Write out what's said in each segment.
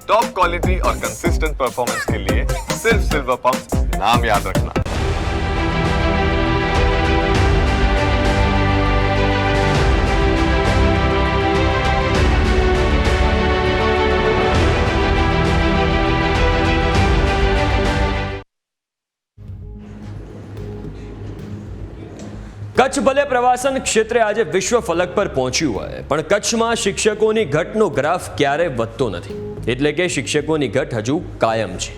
Top quality और consistent performance के लिए सिर्फ सिल्वर पंप नाम याद रखना। કચ્છ ભલે પ્રવાસન ક્ષેત્રે આજે વિશ્વ ફલક પર પહોંચ્યું હોય, પણ કચ્છમાં શિક્ષકોની ઘટનો ગ્રાફ ક્યારે વધતો નથી, એટલે કે શિક્ષકોની ઘટ હજુ કાયમ છે।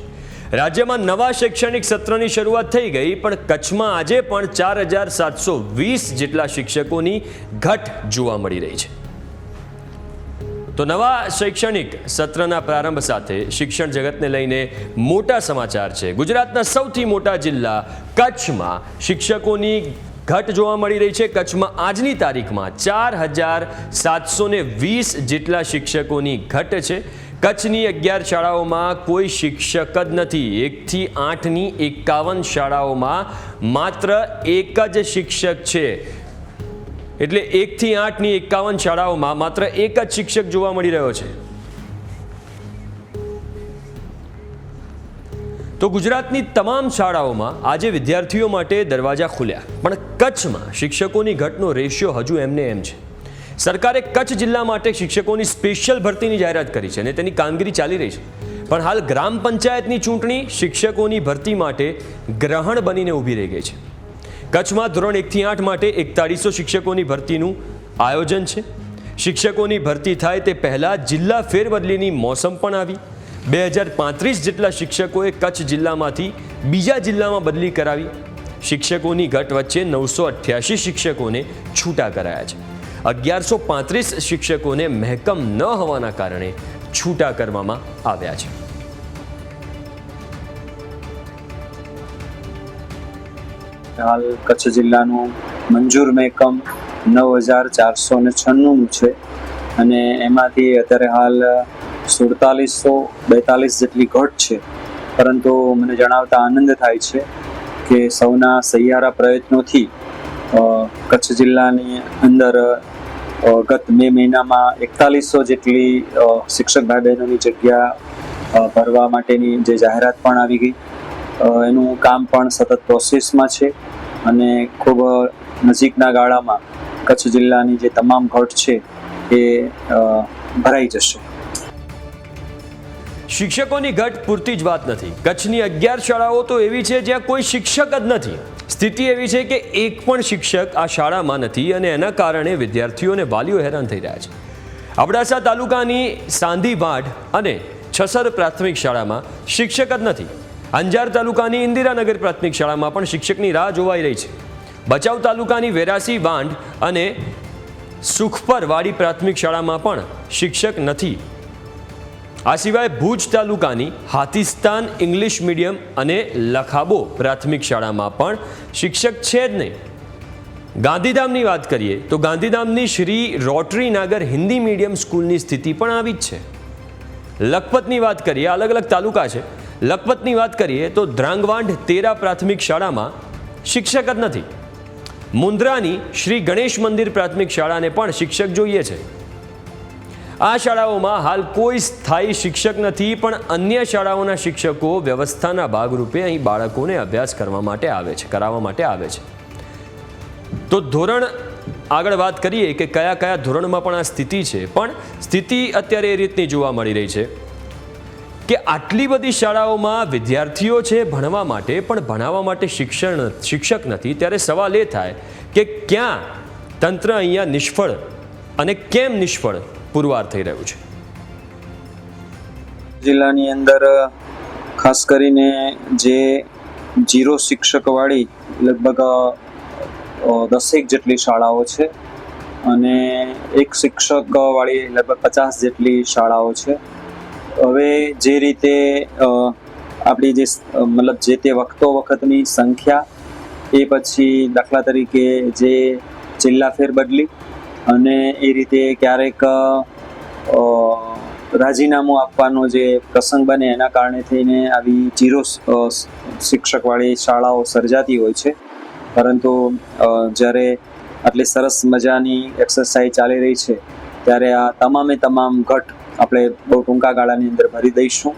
રાજ્યમાં નવા શૈક્ષણિક સત્રની શરૂઆત થઈ ગઈ, પણ કચ્છમાં આજે પણ 4720 જેટલા શિક્ષકોની ઘટ જોવા મળી રહી છે। તો નવા શૈક્ષણિક સત્રના પ્રારંભ સાથે શિક્ષણ જગતને લઈને મોટા સમાચાર છે। ગુજરાતના સૌથી મોટા જિલ્લા કચ્છમાં શિક્ષકોની ઘટ જોવા મળી રહી છે। કચ્છમાં આજની તારીખમાં 4720 જેટલા શિક્ષકોની ઘટ છે। કચ્છની 11 શાળાઓમાં કોઈ શિક્ષક જ નથી। 1 થી 8ની 51 શાળાઓમાં માત્ર એક જ શિક્ષક છે। એટલે 1 થી 8ની 51 શાળાઓમાં માત્ર એક જ શિક્ષક જોવા મળી રહ્યો છે। તો ગુજરાતની તમામ શાળાઓમાં આજે વિદ્યાર્થીઓ માટે દરવાજા ખુલ્યા, પણ કચ્છમાં શિક્ષકોની ઘટનો રેશિયો હજુ એમને એમ છે। સરકારે કચ્છ જિલ્લા માટે શિક્ષકોની સ્પેશિયલ ભરતીની જાહેરાત કરી છે અને તેની કામગીરી ચાલી રહી છે, પણ હાલ ગ્રામ પંચાયતની ચૂંટણી શિક્ષકોની ભરતી માટે ગ્રહણ બનીને ઊભી રહી ગઈ છે। કચ્છમાં ધોરણ 1 થી 8 માટે 4100 શિક્ષકોની ભરતીનું આયોજન છે। શિક્ષકોની ભરતી થાય તે પહેલાં જિલ્લા ફેરબદલીની મોસમ પણ આવી। 2035 જેટલા શિક્ષકોએ કચ્છ જિલ્લામાંથી બીજા જિલ્લામાં બદલી કરાવી। શિક્ષકોની ઘટ વચ્ચે 988 શિક્ષકોને છૂટા કરાયા છે। 1135 શિક્ષકોને મહેકમ ન હોવાના કારણે છૂટા કરવામાં આવ્યા છે। હાલ કચ્છ જિલ્લાનું મંજૂર મહેકમ 9496 છે અને એમાંથી અત્યારે હાલ 4742 જેટલી ઘટ છે, પરંતુ મને જણાવતા આનંદ થાય છે કે સૌના સહિયારા પ્રયત્નોથી કચ્છ જિલ્લાની અંદર ગત મે મહિનામાં 4100 જેટલી શિક્ષક ભાઈ બહેનોની જગ્યા ભરવા માટેની જે જાહેરાત પણ આવી ગઈ। એનું કામ પણ સતત પ્રોસેસમાં છે અને ખૂબ નજીકના ગાળામાં કચ્છ જિલ્લાની જે તમામ ઘટ છે એ ભરાઈ જશે। શિક્ષકોની ઘટ પૂરતી જ વાત નથી। કચ્છની 11 શાળાઓ તો એવી છે જ્યાં કોઈ શિક્ષક જ નથી। સ્થિતિ એવી છે કે એક પણ શિક્ષક આ શાળામાં નથી અને એના કારણે વિદ્યાર્થીઓ અને વાલીઓ હેરાન થઈ રહ્યા છે। અબડાસા તાલુકાની સાંધીવાડ અને છસર પ્રાથમિક શાળામાં શિક્ષક જ નથી। અંજાર તાલુકાની ઇન્દિરાનગર પ્રાથમિક શાળામાં પણ શિક્ષકની રાહ જોવાઈ રહી છે। ભચાઉ તાલુકાની વેરાસી વાંઢ અને સુખપર વાડી પ્રાથમિક શાળામાં પણ શિક્ષક નથી। આ સિવાય ભુજ તાલુકાની હાથીસ્તાન ઇંગ્લિશ મીડિયમ અને લખાબો પ્રાથમિક શાળામાં પણ શિક્ષક છે જ નહીં। ગાંધીધામની વાત કરીએ તો ગાંધીધામની શ્રી રોટરી નાગર હિન્દી મીડિયમ સ્કૂલની સ્થિતિ પણ આવી જ છે। લખપતની વાત કરીએ, અલગ અલગ તાલુકા છે। લખપતની વાત કરીએ તો ધ્રાંગવાંઢ તેરા પ્રાથમિક શાળામાં શિક્ષક જ નથી। મુન્દ્રાની શ્રી ગણેશ મંદિર પ્રાથમિક શાળાને પણ શિક્ષક જોઈએ છે। આ શાળાઓમાં હાલ કોઈ સ્થાયી શિક્ષક નથી, પણ અન્ય શાળાઓના શિક્ષકો વ્યવસ્થાના ભાગરૂપે અહીં બાળકોને અભ્યાસ કરાવવા માટે આવે છે। તો ધોરણ આગળ વાત કરીએ કે કયા કયા ધોરણમાં પણ આ સ્થિતિ છે, પણ સ્થિતિ અત્યારે એ રીતની જોવા મળી રહી છે કે આટલી બધી શાળાઓમાં વિદ્યાર્થીઓ છે ભણવા માટે, પણ ભણાવવા માટે શિક્ષક નથી। ત્યારે સવાલ એ થાય કે ક્યાં તંત્ર અહીંયા નિષ્ફળ અને કેમ નિષ્ફળ પુરવાર થઈ રહ્યું છે। જિલ્લાની અંદર ખાસ કરીને જે 0 શિક્ષકવાળી લગભગ 10 જેટલી શાળાઓ છે અને 1 શિક્ષકવાળી લગભગ 50 જેટલી શાળાઓ છે। હવે જે રીતે આપણી જે મતલબ જે તે વખતની સંખ્યા, એ પછી દાખલા તરીકે જે જિલ્લા ફેરબદલી અને એ રીતે ક્યારેક રાજીનામું આપવાનો જે પ્રસંગ બને એના કારણે થઈને આવી 0 શિક્ષકવાળી શાળાઓ સર્જાતી હોય છે। પરંતુ જ્યારે આટલી સરસ મજાની એક્સરસાઇઝ ચાલી રહી છે ત્યારે આ તમામ ઘટ આપણે બહુ ટૂંકા ગાળાની અંદર ભરી દઈશું.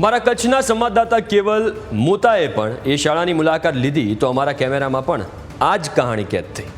અમારા કચ્છના સંવાદદાતા કેવલ મોતાએ પણ એ શાળાની મુલાકાત લીધી તો અમારા કેમેરામાં પણ આ જ કહાણી કેદ થઈ.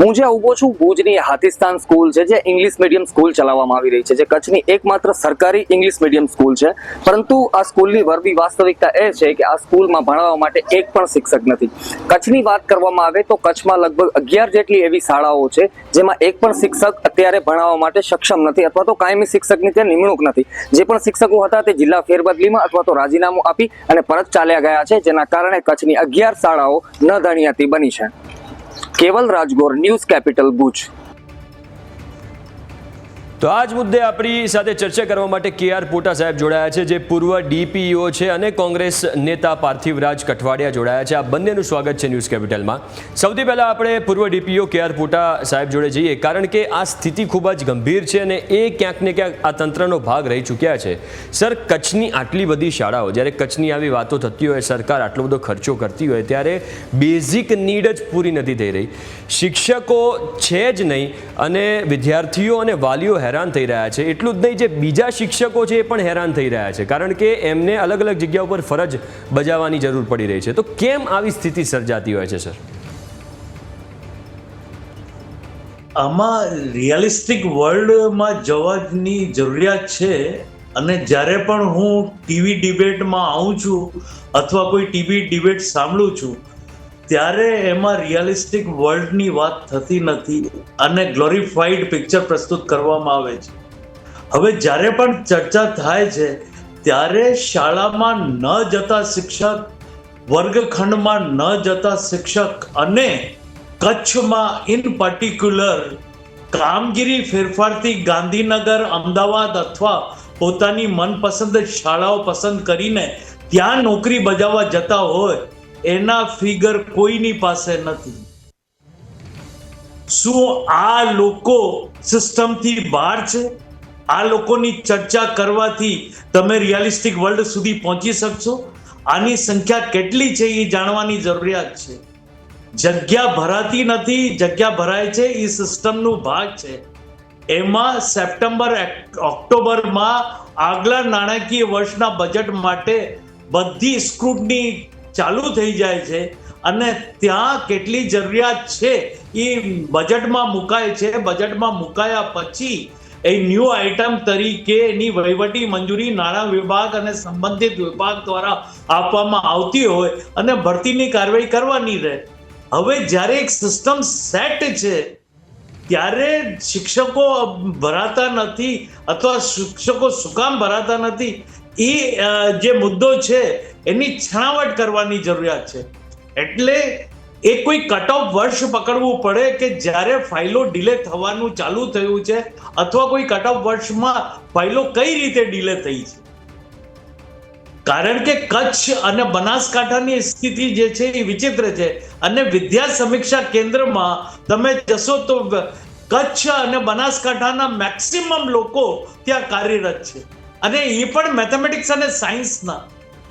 હું જ્યાં ઊભો છું ભુજની હાથીસ્તાન સ્કૂલ છે જે ઇંગ્લિશ મીડિયમ સ્કૂલ ચલાવવામાં આવી રહી છે જે કચ્છની એકમાત્ર સરકારી ઇંગ્લિશ મીડિયમ સ્કૂલ છે. પરંતુ આ સ્કૂલની વરવી વાસ્તવિકતા એ છે કે આ સ્કૂલમાં ભણાવવા માટે એક પણ શિક્ષક નથી. કચ્છની વાત કરવામાં આવે તો કચ્છમાં લગભગ 11 જેટલી એવી શાળાઓ છે જેમાં એક પણ શિક્ષક અત્યારે ભણાવવા માટે સક્ષમ નથી અથવા તો કાયમી શિક્ષકની ત્યાં નિમણૂક નથી. જે પણ શિક્ષકો હતા તે જિલ્લા ફેરબદલીમાં અથવા તો રાજીનામું આપી અને પરત ચાલ્યા ગયા છે, જેના કારણે કચ્છની 11 શાળાઓ ન ધણિયાતી બની છે. કેવલ રાજગોર, ન્યૂઝ કેપિટલ, ભુજ. તો આ જ મુદ્દે આપણી સાથે ચર્ચા કરવા માટે કે.આર. પોટા સાહેબ જોડાયા છે જે પૂર્વ ડીપીઓ છે અને કોંગ્રેસ નેતા પાર્થિવરાજ કઠવાડિયા જોડાયા છે. આ બંનેનું સ્વાગત છે ન્યૂઝ કેપિટલમાં. સૌથી પહેલાં આપણે પૂર્વ ડીપીઓ કે.આર. પોટા સાહેબ જોડે જઈએ, કારણ કે આ સ્થિતિ ખૂબ જ ગંભીર છે અને એ ક્યાંક ને ક્યાંક આ તંત્રનો ભાગ રહી ચૂક્યા છે. સર, કચ્છની આટલી બધી શાળાઓ, જ્યારે કચ્છની આવી વાતો થતી હોય, સરકાર આટલો બધો ખર્ચો કરતી હોય, ત્યારે બેઝિક નીડ જ પૂરી નથી થઈ રહી. શિક્ષકો છે જ નહીં અને વિદ્યાર્થીઓ અને વાલીઓ હેરાન થઈ રહ્યા છે. એટલું જ નહીં, જે બીજા શિક્ષકો છે એ પણ હેરાન થઈ રહ્યા છે, કારણ કે એમને અલગ અલગ જગ્યા ઉપર ફરજ બજાવવાની જરૂર પડી રહી છે. તો કેમ આવી સ્થિતિ સર્જાતી હોય છે સર? આમાં રિયલિસ્ટિક વર્લ્ડમાં જવાની જરૂરિયાત છે. અને જ્યારે પણ હું ટીવી ડિબેટમાં આવું છું અથવા કોઈ ટીવી ડિબેટ સાંભળું છું ત્યારે એમાં રિયલિસ્ટિક વર્લ્ડની વાત થતી નથી અને ગ્લોરીફાઈડ પિક્ચર પ્રસ્તુત કરવામાં આવે છે. હવે જ્યારે પણ ચર્ચા થાય છે ત્યારે શાળામાં ન જતા શિક્ષક, વર્ગખંડમાં ન જતા શિક્ષક અને કચ્છમાં ઇન પર્ટિક્યુલર કામગીરી ફેરફારથી ગાંધીનગર, અમદાવાદ અથવા પોતાની મનપસંદ શાળાઓ પસંદ કરીને ત્યાં નોકરી બજાવવા જતા હોય એના ફિગર કોઈની પાસે નથી. શું આ લોકો સિસ્ટમથી બહાર છે? આ લોકોની ચર્ચા કરવાથી તમે રિયલિસ્ટિક વર્લ્ડ સુધી પહોંચી શકશો? આની સંખ્યા કેટલી છે એ જાણવાની જરૂરિયાત છે. જગ્યા ભરાતી નથી, જગ્યા ભરાય છે એ સિસ્ટમનો ભાગ છે. એમાં સપ્ટેમ્બર, ઓક્ટોબરમાં આગલા નાણાકીય વર્ષના બજેટ માટે બધી સ્ક્રુટની ચાલુ થઈ જાય છે અને ત્યાં કેટલી જરૂરિયાત છે એ બજેટમાં મુકાય છે. બજેટમાં મુકાયા પછી એ ન્યૂ આઇટમ તરીકે એની વહીવટી મંજૂરી નાણાં વિભાગ અને સંબંધિત વિભાગ દ્વારા આપવામાં આવતી હોય અને ભરતીની કાર્યવાહી કરવાની રહે. હવે જ્યારે એક સિસ્ટમ સેટ છે ત્યારે શિક્ષકો ભરાતા નથી અથવા શિક્ષકો શું કામ ભરાતા નથી એ જે મુદ્દો છે એની છણાવટ કરવાની જરૂરિયાત છે. એટલે એ કોઈ કટ ઓફ વર્ષ પકડવું પડે કે જ્યારે ફાઇલો ડિલે થવાનું ચાલુ થયું છે અથવા કોઈ કટ ઓફ વર્ષમાં ફાઇલો કઈ રીતે ડિલે થઈ છે. કારણ કે કચ્છ અને બનાસકાંઠાની સ્થિતિ જે છે એ વિચિત્ર છે અને વિદ્યા સમીક્ષા કેન્દ્રમાં તમે જશો તો કચ્છ અને બનાસકાંઠાના મેક્સિમમ લોકો ત્યાં કાર્યરત છે અને એ પણ મેથેમેટિક્સ અને સાયન્સના.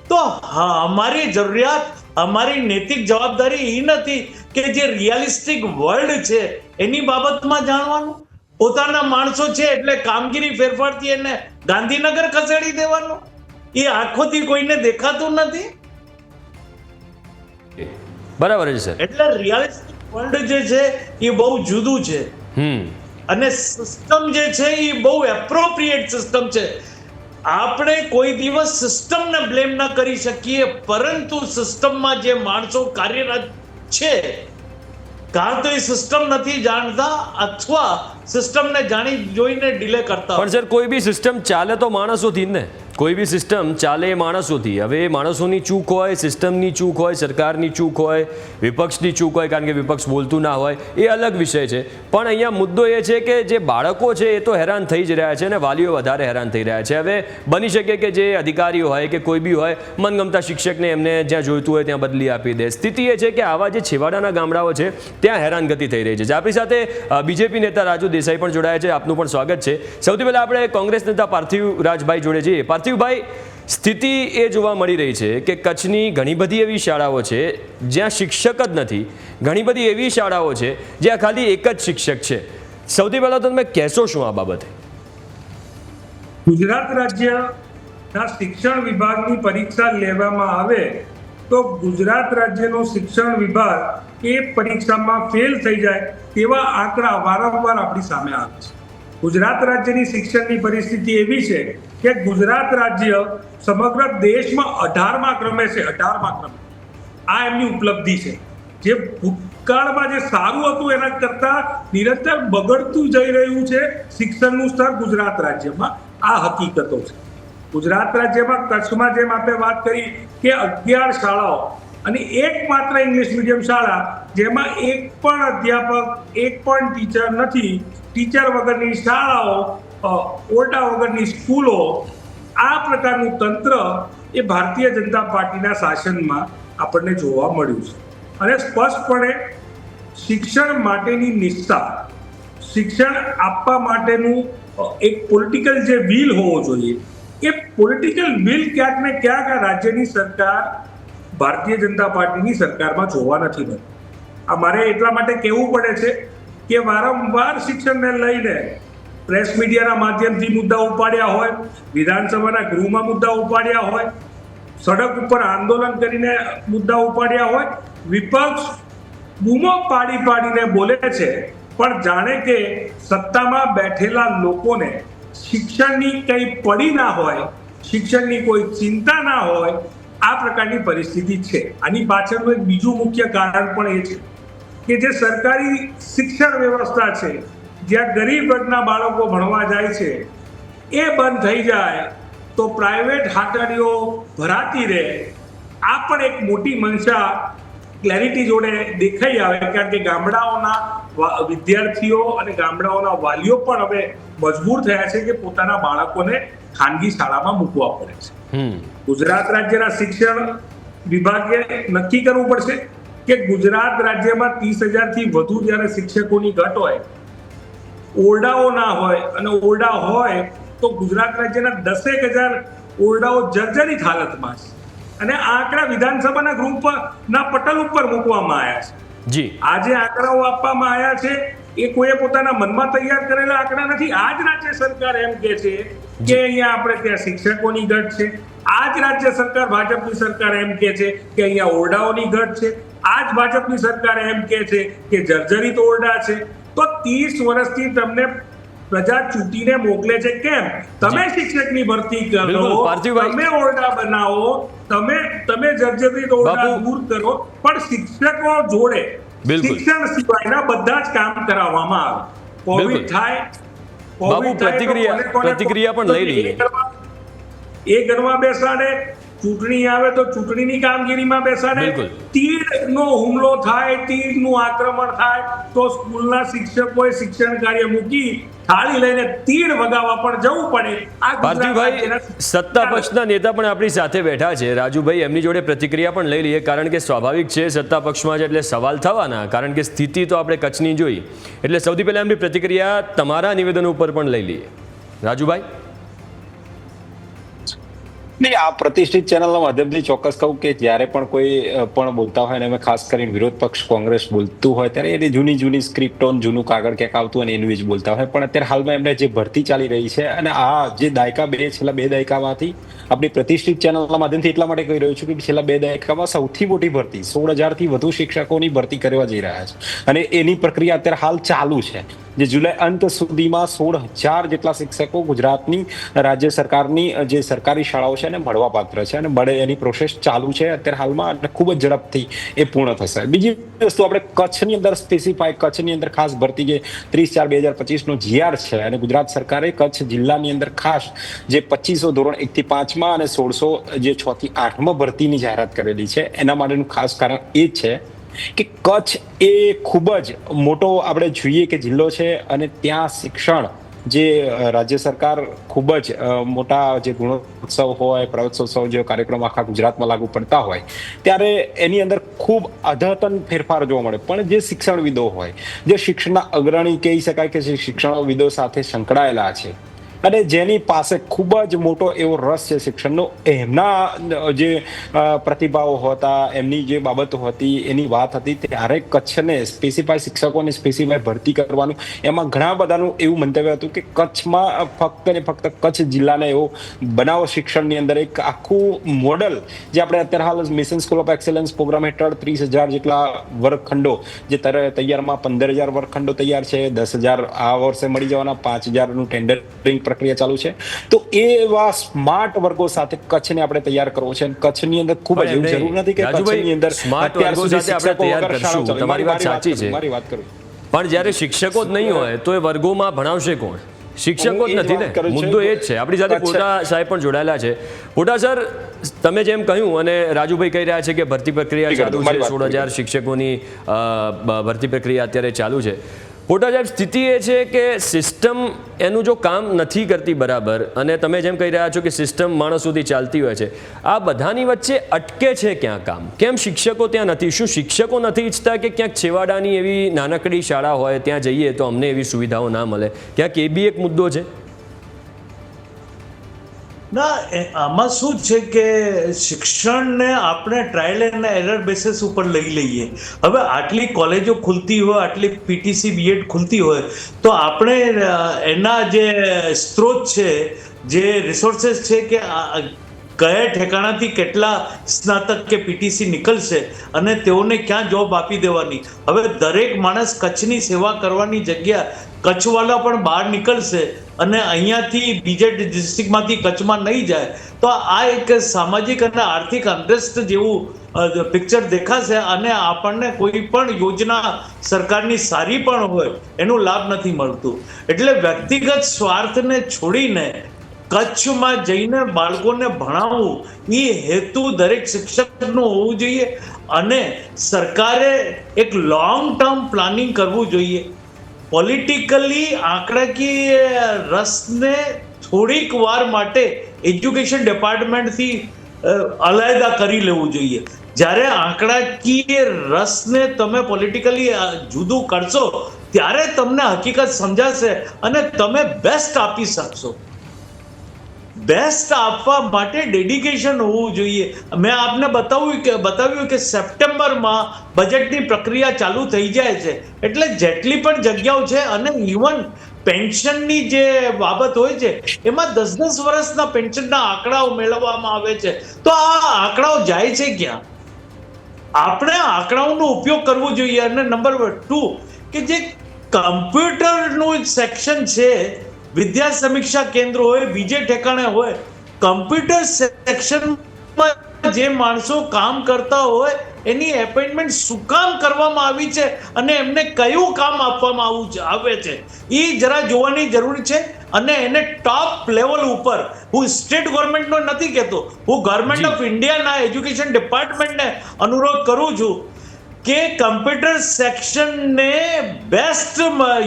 તો અમારી જરૂરિયાત, અમારી નૈતિક જવાબદારી એ નથી કે જે રિયલિસ્ટિક વર્લ્ડ છે એની બાબતમાં જાણવાનું. પોતાના માણસો છે એટલે કામગીરી ફેરફારથી એને ગાંધીનગર ખસેડી દેવાનું એ આંખોથી કોઈને દેખાતું નથી. બરાબર છે સર. એટલે રિયલિસ્ટિક વર્લ્ડ જે છે એ બહુ જુદું છે અને સિસ્ટમ જે છે એ બહુ એપ્રોપ્રિએટ સિસ્ટમ છે. આપણે કોઈ દિવસ સિસ્ટમને બ્લેમ ન કરી શકીએ, પરંતુ સિસ્ટમમાં જે માણસો કાર્યરત છે કાં તો એ સિસ્ટમ નથી જાણતા અથવા સિસ્ટમને જાણી જોઈને ડિલે કરતા. પણ સર, કોઈ બી સિસ્ટમ ચાલે તો માણસોથી જ ને. કોઈ બી સિસ્ટમ ચાલે માણસોથી. હવે માણસોની ચૂક હોય, સિસ્ટમની ચૂક હોય, સરકારની ચૂક હોય, વિપક્ષની ચૂક હોય, કારણ કે વિપક્ષ બોલતું ના હોય, એ અલગ વિષય છે. પણ અહીંયા મુદ્દો એ છે કે જે બાળકો છે એ તો હેરાન થઈ જ રહ્યા છે અને વાલીઓ વધારે હેરાન થઈ રહ્યા છે. હવે બની શકે કે જે અધિકારીઓ હોય કે કોઈ બી હોય, મનગમતા શિક્ષકને એમને જ્યાં જોઈતું હોય ત્યાં બદલી આપી દે. સ્થિતિ એ છે કે આવા જે છેવાડાના ગામડાઓ છે ત્યાં હેરાનગતિ થઈ રહી છે. આપણી સાથે બીજેપી નેતા રાજુ દેસાઈ પણ જોડાયા છે. આપનું પણ સ્વાગત છે. સૌથી પહેલાં આપણે કોંગ્રેસ નેતા પાર્થિવરાજભાઈ જોડે જઈએ. પાર્થિવભાઈ, સ્થિતિ એ જોવા મળી રહી છે કે કચ્છની ઘણી બધી એવી શાળાઓ છે જ્યાં શિક્ષક જ નથી. ઘણી બધી એવી શાળાઓ છે જ્યાં ખાલી એક જ શિક્ષક છે. સૌથી પહેલાં તો તમે કહેશો શું આ બાબતે? ગુજરાત રાજ્યના શિક્ષણ વિભાગની પરીક્ષા લેવામાં આવે તો ગુજરાત રાજ્યનો શિક્ષણ વિભાગ એ પરીક્ષામાં ફેલ થઈ જાય તેવા આંકડા વારંવાર આપણી સામે આવે છે. ગુજરાત રાજ્યની શિક્ષણની પરિસ્થિતિ એવી છે કે ગુજરાત રાજ્ય સમગ્ર દેશમાં 18મા ક્રમે છે. 18મા ક્રમે આ એમની ઉપલબ્ધિ છે. જે ભૂતકાળમાં જે સારું હતું એના કરતા નિરંતર બગડતું જઈ રહ્યું છે શિક્ષણનું સ્તર ગુજરાત રાજ્યમાં. આ હકીકતો છે. ગુજરાત રાજ્યમાં કચ્છમાં જેમ આપણે વાત કરી કે 11 શાળાઓ અને એકમાત્ર ઇંગ્લિશ મીડિયમ શાળા જેમાં એક પણ અધ્યાપક એક પણ ટીચર નથી, ટીચર વગરની શાળાઓ, ઓરડા વગરની સ્કૂલો, આ પ્રકારનું તંત્ર એ ભારતીય જનતા પાર્ટીના શાસનમાં આપણને જોવા મળ્યું છે. અને સ્પષ્ટપણે શિક્ષણ માટેની નિષ્ઠા, શિક્ષણ આપવા માટેનું એક પોલિટિકલ જે વિલ હોવો જોઈએ, એ પોલિટિકલ વિલ ક્યાંક ને ક્યાંક આ રાજ્યની સરકાર, ભારતીય જનતા પાર્ટીની સરકારમાં જોવા નથી મળતું. આ મારે એટલા માટે કહેવું પડે છે કે વારંવાર શિક્ષણને લઈને પ્રેસ મીડિયાના માધ્યમથી મુદ્દા ઉપાડ્યા હોય, વિધાનસભાના ગૃહમાં મુદ્દા ઉપાડ્યા હોય, સડક ઉપર આંદોલન કરીને મુદ્દા ઉપાડ્યા હોય, વિપક્ષ બૂમો પાડી પાડીને બોલે છે, પણ જાણે કે સત્તામાં બેઠેલા લોકોને શિક્ષણની કંઈ પડી ના હોય, શિક્ષણની કોઈ ચિંતા ના હોય, આ પ્રકારની પરિસ્થિતિ છે. આની પાછળનું એક બીજું મુખ્ય કારણ પણ એ છે કે જે સરકારી શિક્ષણ વ્યવસ્થા છે, જ્યાં ગરીબ વર્ગના બાળકો ભણવા જાય છે, એ બંધ થઈ જાય તો પ્રાઇવેટ હાટડીઓ ભરાતી રહે. આ પણ એક મોટી મંશા ક્લેરિટી જોડે દેખાઈ આવે, કારણ કે ગામડાઓના વિદ્યાર્થીઓ અને ગામડાઓના વાલીઓ પણ હવે મજબૂર થયા છે કે પોતાના બાળકોને ખાનગી શાળામાં મૂકવા પડે છે. ગુજરાત રાજ્યના શિક્ષણ વિભાગે નક્કી કરવું પડશે કે ગુજરાત રાજ્યમાં 30,000 થી વધુ જ્યારે શિક્ષકોની ઘટ હોય, ઓરડાઓ ના હોય, અને ઓરડા હોય તો ગુજરાત રાજ્યના 10,000 ઓરડાઓ જર્જરિત હાલતમાં છે. અને આ આંકડા વિધાનસભાના ગ્રુપના પટલ ઉપર મૂકવામાં આવ્યા છે. જી, આ જે આંકડાઓ આપવામાં આવ્યા છે એ કોઈએ પોતાના મનમાં તૈયાર કરેલા આંકડા નથી. આ જ રાજ્ય સરકાર એમ કે છે કે અહીંયા આપણે ત્યાં શિક્ષકોની ઘટ છે. આ જ રાજ્ય સરકાર, ભાજપની સરકાર એમ કે છે કે અહીંયા ઓરડાઓની ઘટ છે. આ જ ભાજપની સરકાર એમ કે છે કે જર્જરિત ઓરડા છે. તો 30 વર્ષથી તમને પ્રજા ચૂંટીને મોકલે છે કેમ? તમે શિક્ષકની ભરતી કરો, તમે ઓરડા બનાવો, તમે જર્જરિત ઓરડા દૂર કરો, પણ શિક્ષકો જોડે શિક્ષણ સિવાયના બધા જ કામ કરાવવામાં આવે. કોવિડ થાય, બાબુ પ્રતિક્રિયા પણ લઈ લઈએ. એ ઘરમાં બેસાડે, ચૂંટણી આવે તો ચૂંટણીની કામગીરીમાં બેસાડે, તીડનો હુમલો થાય, તીડનું આક્રમણ થાય તો સ્કૂલના શિક્ષકોએ શિક્ષણ કાર્ય મૂકી થાળી લઈને તીડ વગાવવા પણ જવું પડે. પાર્થિવભાઈ, સત્તા પક્ષના નેતા પણ આપણી સાથે બેઠા છે. રાજુભાઈ, એમની જોડે પ્રતિક્રિયા પણ લઈ લઈએ, કારણ કે સ્વાભાવિક છે સત્તા પક્ષમાં છે એટલે સવાલ થવાના, કારણ કે સ્થિતિ તો આપણે કચ્છની જોઈ. એટલે સૌથી પહેલા એમની પ્રતિક્રિયા તમારા નિવેદન ઉપર પણ લઈ લઈએ. રાજુભાઈ. નહીં, આ પ્રતિષ્ઠિત ચેનલના માધ્યમથી ચોક્કસ કહું કે જ્યારે પણ કોઈ પણ બોલતા હોય, અને અમે ખાસ કરીને વિરોધ પક્ષ કોંગ્રેસ બોલતું હોય ત્યારે એની જૂની સ્ક્રિપ્ટો, જૂનું કાગળ ક્યાંક આવતું અને એનું જ બોલતા હોય. પણ અત્યારે હાલમાં એમને જે ભરતી ચાલી રહી છે, અને આ જે છેલ્લા 2 દાયકામાંથી આપણી પ્રતિષ્ઠિત ચેનલના માધ્યમથી એટલા માટે કહી રહ્યો છું કે છેલ્લા 2 દાયકામાં સૌથી મોટી ભરતી 16,000થી વધુ શિક્ષકોની ભરતી કરવા જઈ રહ્યા છે, અને એની પ્રક્રિયા અત્યારે હાલ ચાલુ છે. જે જુલાઈ અંત સુધીમાં 16,000 જેટલા શિક્ષકો ગુજરાતની રાજ્ય સરકારની જે સરકારી શાળાઓ છે એને મળવા પાત્ર છે, અને મળે એની પ્રોસેસ ચાલુ છે અત્યારે હાલમાં, અને ખૂબ જ ઝડપથી એ પૂર્ણ થશે. બીજી વસ્તુ, આપણે કચ્છની અંદર સ્પેસિફાઈ, કચ્છની અંદર ખાસ ભરતી જે 30/4/2025 નો GR છે, અને ગુજરાત સરકારે કચ્છ જિલ્લાની અંદર ખાસ જે 2500 ધોરણ 1 થી 5માં અને 1600 જે 6 થી 8માં ભરતીની જાહેરાત કરેલી છે. એના માટેનું ખાસ કારણ એ છે કે કચ્છ એ ખૂબ જ મોટો આપણે જોઈએ કે જિલ્લો છે, અને ત્યાં શિક્ષણ જે રાજ્ય સરકાર ખૂબ જ મોટા જે ગુણોત્સવ હોય, પ્રવેશોત્સવ જે કાર્યક્રમ આખા ગુજરાતમાં લાગુ પડતા હોય, ત્યારે એની અંદર ખૂબ અદ્યતન ફેરફાર જોવા મળે. પણ જે શિક્ષણવિદો હોય, જે શિક્ષણના અગ્રણી કહી શકાય કે જે શિક્ષણવિદો સાથે સંકળાયેલા છે, અને જેની પાસે ખૂબ જ મોટો એવો રસ છે શિક્ષણનો, એમના જે પ્રતિભાવો હતા, એમની જે બાબતો હતી, એની વાત હતી, ત્યારે કચ્છને સ્પેસિફાઈ શિક્ષકોને સ્પેસિફાઈ ભરતી કરવાનું, એમાં ઘણા બધાનું એવું મંતવ્ય હતું કે કચ્છમાં ફક્ત ને ફક્ત કચ્છ જિલ્લાને એવો બનાવો શિક્ષણની અંદર એક આખું મોડલ, જે આપણે અત્યારે હાલ mission school of excellence programme હેઠળ 30,000 જેટલા વર્ગખંડો, જે તૈયારમાં 15,000 વર્ગખંડો તૈયાર છે, 10,000 આ વર્ષે મળી જવાના, 5,000નું ટેન્ડરિંગ પ્રક્રિયા ચાલુ છે. તો એવા સ્માર્ટ વર્ગો સાથે કચ્છને આપણે તૈયાર કરવો છે. કચ્છની અંદર ખૂબ જ એવું જરૂર નથી કે કચ્છની અંદર સ્માર્ટ વર્ગો સાથે આપણે તૈયાર કરશું, તમારી વાત સાચી છે, મારી વાત કરું, પણ જ્યારે શિક્ષકો જ નહીં હોય તો એ વર્ગોમાં ભણાવશે કોણ? શિક્ષકો જ નથી ને, મુદ્દો એ જ છે. આપણી સાથે પોટા સાહેબ પણ જોડાયેલા છે. પોટા સર, તમે જેમ કહ્યું અને રાજુભાઈ કહી રહ્યા છે કે ભરતી પ્રક્રિયા ચાલુ છે, 16,000 શિક્ષકોની ભરતી પ્રક્રિયા અત્યારે ચાલુ છે. પોટા સાહેબ, સ્થિતિ એ છે કે સિસ્ટમ એનું જો કામ નથી કરતી બરાબર, અને તમે જેમ કહી રહ્યા છો કે સિસ્ટમ માણસ સુધી ચાલતી હોય છે, આ બધાની વચ્ચે અટકે છે ક્યાં કામ? કેમ શિક્ષકો ત્યાં નથી? શું શિક્ષકો નથી ઈચ્છતા કે ક્યાંક છેવાડાની એવી નાનકડી શાળા હોય ત્યાં જઈએ તો અમને એવી સુવિધાઓ ના મળે? ક્યાંક એ બી એક મુદ્દો છે ના? આમાં શું છે કે શિક્ષણને આપણે ટ્રાયલ એન્ડ એરર બેસિસ ઉપર લઈ લઈએ. હવે આટલી કોલેજો ખુલતી હોય, આટલી પીટીસી બીએડ ખુલતી હોય, તો આપણે એના જે સ્ત્રોત છે, જે રિસોર્સિસ છે, કે કયા ઠેકાણાથી કેટલા સ્નાતક કે પીટીસી નીકળશે અને તેઓને ક્યાં જોબ આપી દેવાની. હવે દરેક માણસ કચ્છની સેવા કરવાની જગ્યા કચ્છવાલા પણ બહાર નીકળશે અને અહીંયાથી બીજા ડિસ્ટ્રિક્ટમાંથી કચ્છમાં નહીં જાય, તો આ એક સામાજિક અને આર્થિક અનરેસ્ટ જેવું પિક્ચર દેખાશે અને આપણને કોઈ પણ યોજના સરકારની સારી પણ હોય એનો લાભ નથી મળતું. એટલે વ્યક્તિગત સ્વાર્થને છોડીને કચ્છમાં જઈને બાળકોને ભણાવવું એ હેતુ દરેક શિક્ષકનું હોવું જોઈએ અને સરકારે એક લોંગ ટર્મ પ્લાનિંગ કરવું જોઈએ. પોલિટિકલી આંકડાકીય રસને થોડીક વાર માટે એજ્યુકેશન ડિપાર્ટમેન્ટથી અલાયદા કરી લેવું જોઈએ. જ્યારે આંકડાકીય રસને તમે પોલિટિકલી જુદું કરશો ત્યારે તમને હકીકત સમજાશે અને તમે બેસ્ટ આપી શકશો. બેસ્ટ આપવા માટે ડેડિકેશન હોવું જોઈએ. મેં આપને બતાવ્યું કે સપ્ટેમ્બરમાં બજેટની પ્રક્રિયા ચાલુ થઈ જાય છે, એટલે જેટલી પણ જગ્યાઓ છે, અને ઇવન પેન્શનની જે બાબત હોય છે એમાં 10-10 વર્ષના પેન્શનના આંકડાઓ મેળવવામાં આવે છે. તો આ આંકડાઓ જાય છે ક્યાં? આપણે આંકડાઓનો ઉપયોગ કરવો જોઈએ. અને નંબર 2 કે જે કમ્પ્યુટરનું સેક્શન છે, વિદ્યા સમીક્ષા કેન્દ્ર હોય, બીજે ઠેકાણે હોય, કમ્પ્યુટર સેક્શનમાં જે માણસો કામ કરતા હોય એની એપોઇન્ટમેન્ટ શું કામ કરવામાં આવી છે અને એમને કયું કામ આપવામાં આવે છે એ જરા જોવાની જરૂર છે. અને એને ટોપ લેવલ ઉપર, હું સ્ટેટ ગવર્મેન્ટનો નથી કહેતો, હું ગવર્મેન્ટ ઓફ ઇન્ડિયાના એજ્યુકેશન ડિપાર્ટમેન્ટને અનુરોધ કરું છું કે કમ્પ્યુટર સેક્શનને બેસ્ટ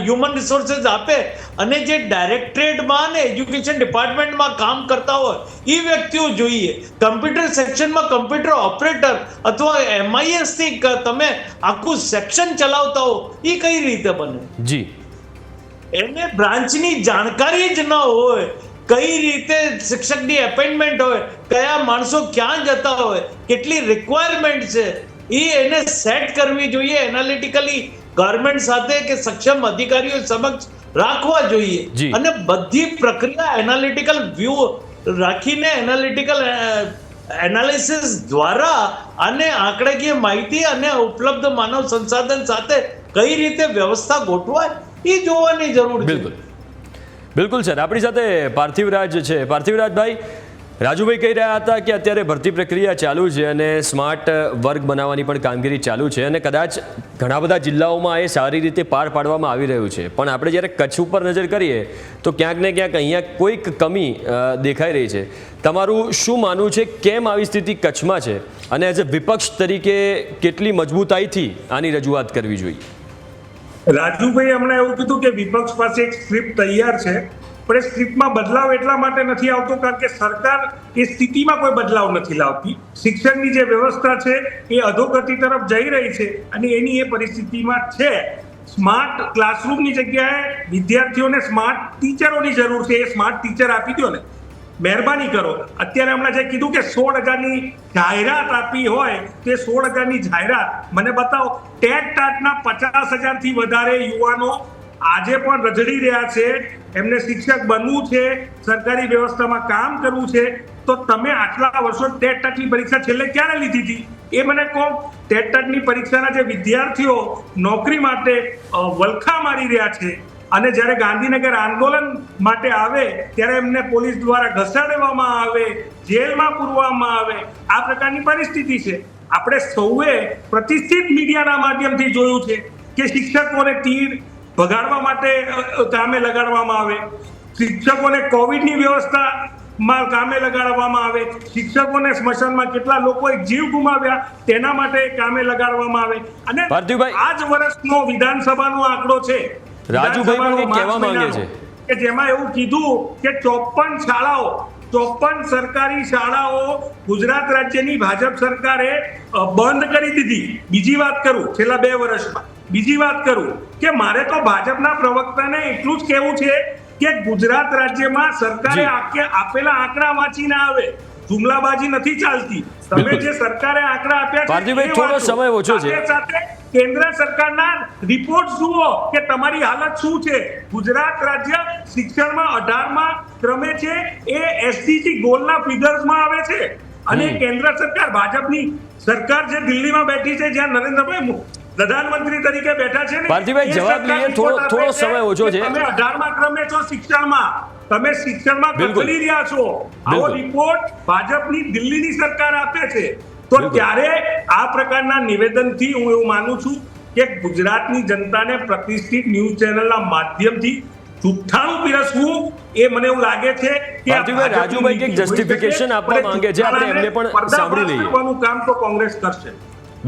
હ્યુમન રિસોર્સિસ આપે અને જે ડાયરેક્ટરેટમાં અને એજ્યુકેશન ડિપાર્ટમેન્ટમાં કામ કરતા હોય એ વ્યક્તિઓ જોઈએ. કમ્પ્યુટર સેક્શનમાં કમ્પ્યુટર ઓપરેટર અથવા MIS થી તમે આખું સેક્શન ચલાવતા હો, એ કઈ રીતે બને? જી, એને બ્રાન્ચની જાણકારી જ ન હોય, કઈ રીતે શિક્ષકની એપોઇન્ટમેન્ટ હોય, કયા માણસો ક્યાં જતા હોય, કેટલી રિક્વાયરમેન્ટ છે, એને સેટ કરવી જોઈએ. એનાલિટિકલી ગવર્મેન્ટ સાથે કે સક્ષમ અધિકારીઓ સમક્ષ રાખવા જોઈએ અને બધી પ્રક્રિયા એનાલિટિકલ વ્યૂ રાખીને, એનાલિટિકલ એનાલિસિસ દ્વારા અને આંકડાકીય માહિતી અને ઉપલબ્ધ માનવ સંસાધન સાથે કઈ રીતે વ્યવસ્થા ગોઠવાય એ જોવાની જરૂર છે. બિલકુલ બિલકુલ સર. આપણી સાથે પાર્થિવરાજ છે. પાર્થિવરાજભાઈ, રાજુભાઈ કહી રહ્યા હતા કે અત્યારે ભરતી પ્રક્રિયા ચાલુ છે અને સ્માર્ટ વર્ગ બનાવવાની પણ કામગીરી ચાલુ છે અને કદાચ ઘણા બધા જિલ્લાઓમાં એ સારી રીતે પાર પાડવામાં આવી રહ્યું છે, પણ આપણે જ્યારે કચ્છ ઉપર નજર કરીએ તો ક્યાંક ને ક્યાંક અહીંયા કોઈક કમી દેખાઈ રહી છે. તમારું શું માનવું છે, કેમ આવી સ્થિતિ કચ્છમાં છે અને એઝ અ વિપક્ષ તરીકે કેટલી મજબૂતાઈથી આની રજૂઆત કરવી જોઈએ? રાજુભાઈ હમણાં એવું કીધું કે વિપક્ષ પાસે એક સ્ક્રિપ્ટ તૈયાર છે, પણ એ સ્ક્રિપ્ટમાં બદલાવ એટલા માટે નથી આવતો કારણ કે સરકાર એ સ્થિતિમાં કોઈ બદલાવ નથી લાવતી. શિક્ષણની જે વ્યવસ્થા છે એ અધોગતિ તરફ જઈ રહી છે અને એની એ પરિસ્થિતિમાં છે. સ્માર્ટ ક્લાસરૂમની જગ્યાએ વિદ્યાર્થીઓને સ્માર્ટ ટીચરોની જરૂર છે. એ સ્માર્ટ ટીચર આપી દો ને, મહેરબાની કરો. અત્યારે હમણાં જે કીધું કે 16,000ની જાહેરાત આપી હોય, તે 16,000ની જાહેરાત મને બતાવો. ટેટ ટાટના 50,000થી વધારે યુવાનો આજે પણ રઝળી રહ્યા છે. એમને શિક્ષક બનવું છે, સરકારી વ્યવસ્થામાં કામ કરવું છે. તો તમે આટલા વર્ષો ટેટ ટાટની પરીક્ષા છેલ્લે ક્યારે લીધી હતી એ મને કહો. ટેટ ટાટની પરીક્ષાના જે વિદ્યાર્થીઓ નોકરી માટે વલખા મારી રહ્યા છે અને જ્યારે ગાંધીનગર આંદોલન માટે આવે ત્યારે એમને પોલીસ દ્વારા ઘસાડવામાં આવે, જેલમાં પૂરવામાં આવે, આ પ્રકારની પરિસ્થિતિ છે. આપણે સૌએ પ્રતિષ્ઠિત મીડિયાના માધ્યમથી જોયું છે કે શિક્ષકોને તીર ભગાડવા માટે કામે લગાડવામાં આવે, શિક્ષકોને કોવિડની વ્યવસ્થામાં કામે લગાડવામાં આવે, શિક્ષકોને સ્મશાનમાં કેટલા લોકોએ જીવ ગુમાવ્યા તેના માટે કામે લગાડવામાં આવે. અને પાર્થિવભાઈ, આ જ વર્ષનો વિધાનસભાનો આંકડો છે, રાજુભાઈ પણ કંઈક કહેવા માંગે છે કે જેમાં એવું કીધું કે 54 સરકારી શાળાઓ ગુજરાત રાજ્યની ભાજપ સરકારે બંધ કરી દીધી. બીજી વાત કરું, છેલ્લા 2 વર્ષમાં બીજી વાત કરું કે મારે તો ભાજપના પ્રવક્તાને એટલું જ કહેવું છે કે ગુજરાત રાજ્યમાં સરકારે આપેલા આંકડા વાંચીને આવે, જુમલાબાજી નથી ચાલતી. તમે જે સરકારે આંકડા આપ્યા છે થોડો સમય ઓછો છે. સાથે કેન્દ્ર સરકારના રિપોર્ટ જુઓ કે તમારી હાલત શું છે. ગુજરાત રાજ્ય શિક્ષણમાં 18મા ક્રમે છે, એ એસડીજી ગોલના ફિગર્સમાં આવે છે. અને કેન્દ્ર સરકાર, ભાજપની સરકાર જે દિલ્હીમાં બેઠી છે, જ્યાં નરેન્દ્રભાઈ પ્રધાનમંત્રી તરીકે બેઠા છે ને, પાર્થિવભાઈ જવાબ લઈએ, થોડો સમય ઓછો છે. તમે 18મા ક્રમે છો શિક્ષણમાં, તમે શિક્ષણમાં કચડી રહ્યા છો. આવો રિપોર્ટ ભાજપની દિલ્હીની સરકાર આપે છે. તો ત્યારે આ પ્રકારના નિવેદનથી હું એવું માનું છું કે ગુજરાતની જનતાને પ્રતિષ્ઠિત ન્યૂઝ ચેનલના માધ્યમથી જુઠ્ઠાણું પીરસવું, એ મને એવું લાગે છે કે રાજુભાઈ કંઈક જસ્ટિફિકેશન આપવા માંગે છે, આપણે એમને પણ સાંભળી લઈએ. કામ તો કોંગ્રેસ કરશે.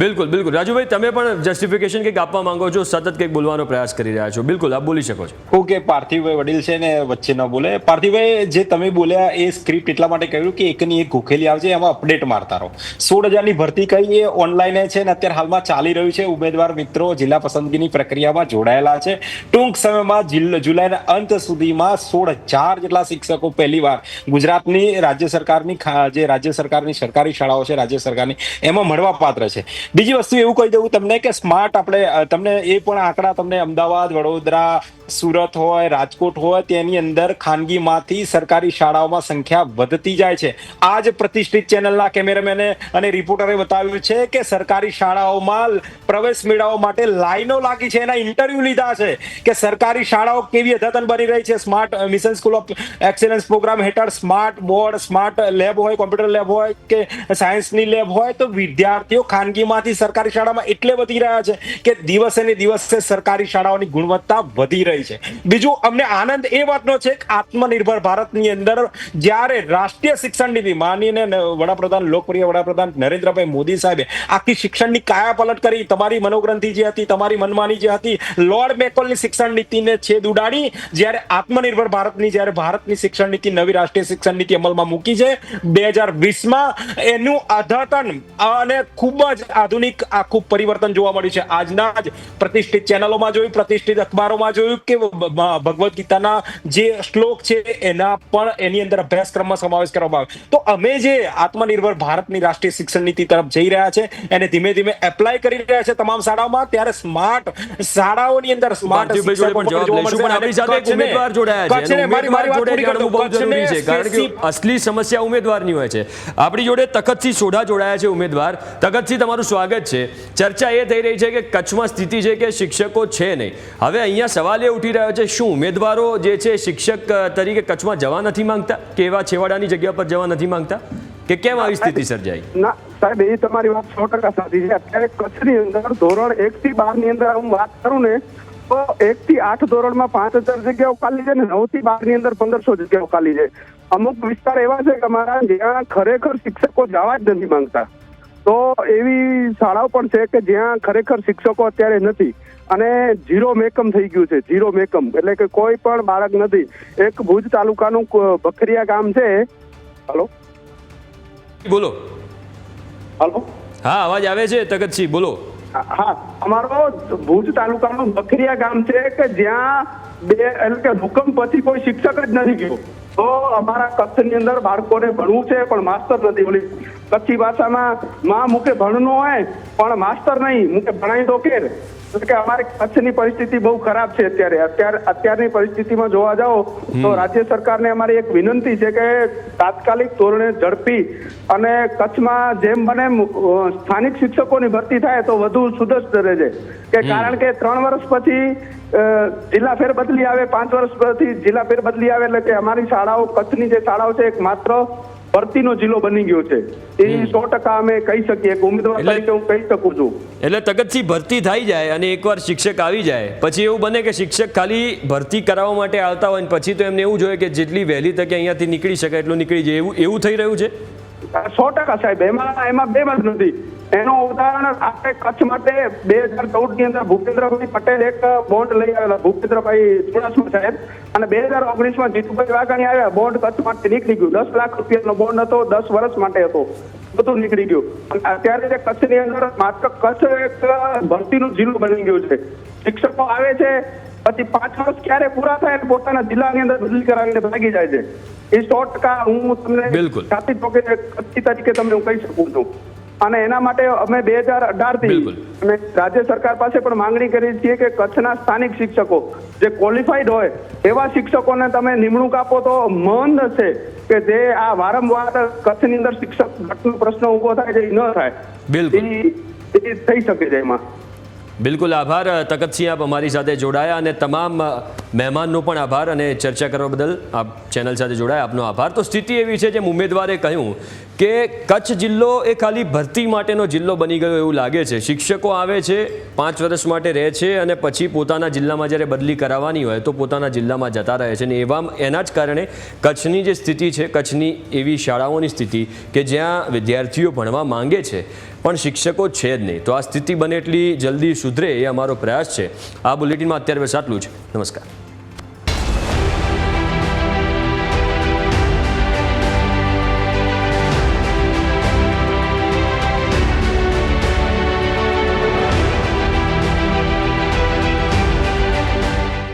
બિલકુલ બિલકુલ. રાજુભાઈ, તમે પણ જસ્ટિફિકેશન કંઈક આપવા માંગો છો, સતત કંઈક બોલવાનો પ્રયાસ કરી રહ્યા છો. બિલકુલ, આપ બોલી શકો છો. ઓકે, પાર્થિવભાઈ વડીલ છે ને, વચ્ચે ન બોલે. પાર્થિવભાઈ, જે તમે બોલ્યા એ સ્ક્રિપ્ટ એટલા માટે કહ્યું કે એકની એક ગોખેલી આવશે, એમાં અપડેટ મારતા રહો. 16,000ની ભરતી કઈ એ ઓનલાઈન છે ને અત્યારે હાલમાં ચાલી રહ્યું છે. ઉમેદવાર મિત્રો જિલ્લા પસંદગીની પ્રક્રિયામાં જોડાયેલા છે. ટૂંક સમયમાં જુલાઈના અંત સુધીમાં 16,000 જેટલા શિક્ષકો પહેલીવાર ગુજરાતની રાજ્ય સરકારની સરકારી શાળાઓ છે, રાજ્ય સરકારની, એમાં મળવા પાત્ર છે. બીજી વસ્તુ એવું કહી દઉં તમને કે સ્માર્ટ, આપણે તમને એ પણ આંકડા તમને અમદાવાદ, વડોદરા, સુરત હોય, રાજકોટ હોય, તેની અંદર ખાનગીમાંથી સરકારી શાળાઓમાં સંખ્યા વધતી જાય છે. આ જ પ્રતિષ્ઠિત ચેનલના કેમેરામેને અને રિપોર્ટરે બતાવ્યું છે કે સરકારી શાળાઓમાં પ્રવેશ મેળવવા માટે લાઈનો લાગી છે. એના ઇન્ટરવ્યુ લીધા છે કે સરકારી શાળાઓ કેવી અદ્યતન બની રહી છે. Smart mission school of excellence programme હેઠળ સ્માર્ટ બોર્ડ, સ્માર્ટ લેબ હોય, કોમ્પ્યુટર લેબ હોય કે સાયન્સની લેબ હોય, તો વિદ્યાર્થીઓ ખાનગીમાંથી સરકારી શાળામાં એટલે વધી રહ્યા છે કે દિવસે ને દિવસે સરકારી શાળાઓની ગુણવત્તા વધી રહી છે. બીજું અમને આનંદ એ વાતનો છે કે આત્મનિર્ભર ભારતની અંદર જ્યારે રાષ્ટ્રીય શિક્ષણ નીતિ માનીને વડાપ્રધાન, લોકપ્રિય વડાપ્રધાન નરેન્દ્રભાઈ મોદી સાહેબે આખી શિક્ષણની કાયાપલટ કરી, તમારી મનોગ્રંથિ જે હતી, તમારી મનમાની જે હતી, લોર્ડ મેકોલની શિક્ષણ નીતિને છેદ ઉડાડી, જ્યારે આત્મનિર્ભર ભારતની, જ્યારે ભારતની શિક્ષણ નીતિ, નવી રાષ્ટ્રીય શિક્ષણ નીતિ અમલમાં મૂકી છે 2020માં, એનું અદ્યતન અને ખૂબ જ આધુનિક આખું પરિવર્તન જોવા મળ્યું છે. આજના જ પ્રતિષ્ઠિત ચેનલોમાં જોયું, પ્રતિષ્ઠિત અખબારોમાં જોયું કે ભગવદ્ ગીતાના જે શ્લોક છે એના પણ એની અંદર અભ્યાસક્રમમાં સમાવેશ કરવામાં આવ્યો. તો અમે જે આત્મનિર્ભર ભારતની રાષ્ટ્રીય શિક્ષણ નીતિ તરફ જઈ રહ્યા છે એને ધીમે ધીમે એપ્લાય કરી રહ્યા છે તમામ શાળાઓમાં. ત્યારે સ્માર્ટ શાળાઓની અંદર સ્માર્ટ અસલી સમસ્યા ઉમેદવારની હોય છે. આપણી જોડે તખતસિંહ સોઢા જોડાયા છે ઉમેદવાર. તખતસિંહ, તમારું સ્વાગત છે. ચર્ચા એ થઈ રહી છે કે કચ્છમાં સ્થિતિ છે કે શિક્ષકો છે નહીં. હવે અહીંયા સવાલ એ ઉઠી રહ્યો છે, શું ઉમેદવારો જે છે શિક્ષક તરીકે કચ્છમાં જવા નથી માંગતા કે એવા છેવાડાની જગ્યા પર જવા નથી માંગતા, કે કેમ આવી સ્થિતિ સર્જાઈ? ના સાહેબ, એ તમારી વાત 100% સાચી છે. અત્યારે કચ્છની અંદર ધોરણ 1 થી 12 ની અંદર હું વાત કરું ને તો 1 થી 8 ધોરણમાં 5,000 જગ્યાઓ ખાલી છે ને 9 થી 12 ની અંદર 1,500 જગ્યાઓ ખાલી છે. અમુક વિસ્તાર એવા છે કે અમારા જ્યાં ખરેખર શિક્ષકો જવા જ નથી માંગતા. તો એવી શાળાઓ પણ છે કે જ્યાં ખરેખર શિક્ષકો અત્યારે નથી અને ઝીરો મેકમ થઈ ગયું છે. ઝીરો મેકમ એટલે કે કોઈ પણ બાળક નથી. એક ભુજ તાલુકાનું બખરિયા ગામ છે. હલો બોલો. હલો, હા, અવાજ આવે છે તખતસિંહ, બોલો. હા, અમારો ભુજ તાલુકાનું બખરિયા ગામ છે કે જ્યાં એટલે કે ભૂકંપ પછી કોઈ શિક્ષક જ નથી ગયો. તો અમારા કચ્છની અંદર બાળકોને ભણવું છે પણ માસ્ટર નથી. ઓલી કચ્છી ભાષામાં માં મુકે ભણનો હોય પણ માસ્ટર નહીં, મુકે ભણાઈ દો કે. એટલે કે અમારી કચ્છની પરિસ્થિતિ બહુ ખરાબ છે અત્યારની પરિસ્થિતિમાં જોવા જાઓ તો રાજ્ય સરકારને અમારી એક વિનંતી છે કે તાત્કાલિક ધોરણે ઝડપી અને કચ્છમાં જેમ બને સ્થાનિક શિક્ષકોની ભરતી થાય તો વધુ સુદૃઢ રહે છે. કારણ કે 3 વર્ષ પછી જિલ્લા ફેરબદલી આવે, 5 વર્ષ પછી જિલ્લા ફેરબદલી આવે એટલે કે અમારી શાળાઓ, કચ્છની જે શાળાઓ છે એક માત્ર ભરતીનો જિલ્લો બની ગયો છે. એ 100% અમે કહી શકીએ કે ઉમેદવાર તરીકે હું કહી શકું છું. એટલે તગતથી ભરતી થઈ જાય અને એકવાર શિક્ષક આવી જાય પછી એવું બને કે શિક્ષક ખાલી ભરતી કરાવવા માટે આવતા હોય ને પછી તો એમને એવું જોઈએ કે જેટલી વહેલી તકે અહીંયાથી નીકળી શકાય એટલું નીકળી જાય, એવું થઈ રહ્યું છે. 100% સાહેબ, એમાં બે મત નથી. એનું ઉદાહરણ આપણે કચ્છ માટે 2014 ની અંદર ભૂપેન્દ્રભાઈ પટેલ એક બોન્ડ લઈ આવેલા, ભૂપેન્દ્રભાઈ ચુડાસમા સાહેબ, અને 2019 જીતુભાઈ વાઘાણી આવ્યા, બોન્ડ કચ્છ માટે નીકળી ગયું. 10 લાખ રૂપિયાનો બોન્ડ હતો, 10 વર્ષ માટે હતો, બધું નીકળી ગયું. અને અત્યારે જે કચ્છની અંદર માત્ર કચ્છ એક ભરતીનો જિલ્લો બની ગયો છે. શિક્ષકો આવે છે પછી 5 વર્ષ ક્યારે પૂરા થાય પોતાના જિલ્લાની અંદર બદલી કરાવીને ભાગી જાય છે. એ 100% હું તમને સાચી ચોકી તરીકે તમને હું કહી શકું છું. અને એના માટે અમે 2018 થી અને રાજ્ય સરકાર પાસે પણ માંગણી કરી છીએ કે કચ્છના સ્થાનિક શિક્ષકો જે ક્વોલિફાઈડ હોય એવા શિક્ષકોને તમે નિમણૂક આપો તો મન છે કે જે આ વારંવાર કચ્છની અંદર શિક્ષક ઘટનો પ્રશ્ન ઉભો થાય છે એ ન થાય. એ થઈ શકે છે એમાં. બિલકુલ આભાર તકતસિંહ, આપ અમારી સાથે જોડાયા અને તમામ મહેમાનનો પણ આભાર અને ચર્ચા કરવા બદલ આપ ચેનલ સાથે જોડાયા, આપનો આભાર. તો સ્થિતિ એવી છે જેમ ઉમેદવારે કહ્યું કે કચ્છ જિલ્લો એ ખાલી ભરતી માટેનો જિલ્લો બની ગયો એવું લાગે છે. શિક્ષકો આવે છે, 5 વર્ષ માટે રહે છે અને પછી પોતાના જિલ્લામાં જ્યારે બદલી કરાવવાની હોય તો પોતાના જિલ્લામાં જતા રહે છે. અને એના જ કારણે કચ્છની જે સ્થિતિ છે, કચ્છની એવી શાળાઓની સ્થિતિ કે જ્યાં વિદ્યાર્થીઓ ભણવા માંગે છે પણ શિક્ષકો છે જ નહીં. તો આ સ્થિતિ બને એટલી જલ્દી સુધરે એ અમારો પ્રયાસ છે. આ બુલેટિનમાં અત્યારે બસ આટલું જ. નમસ્કાર.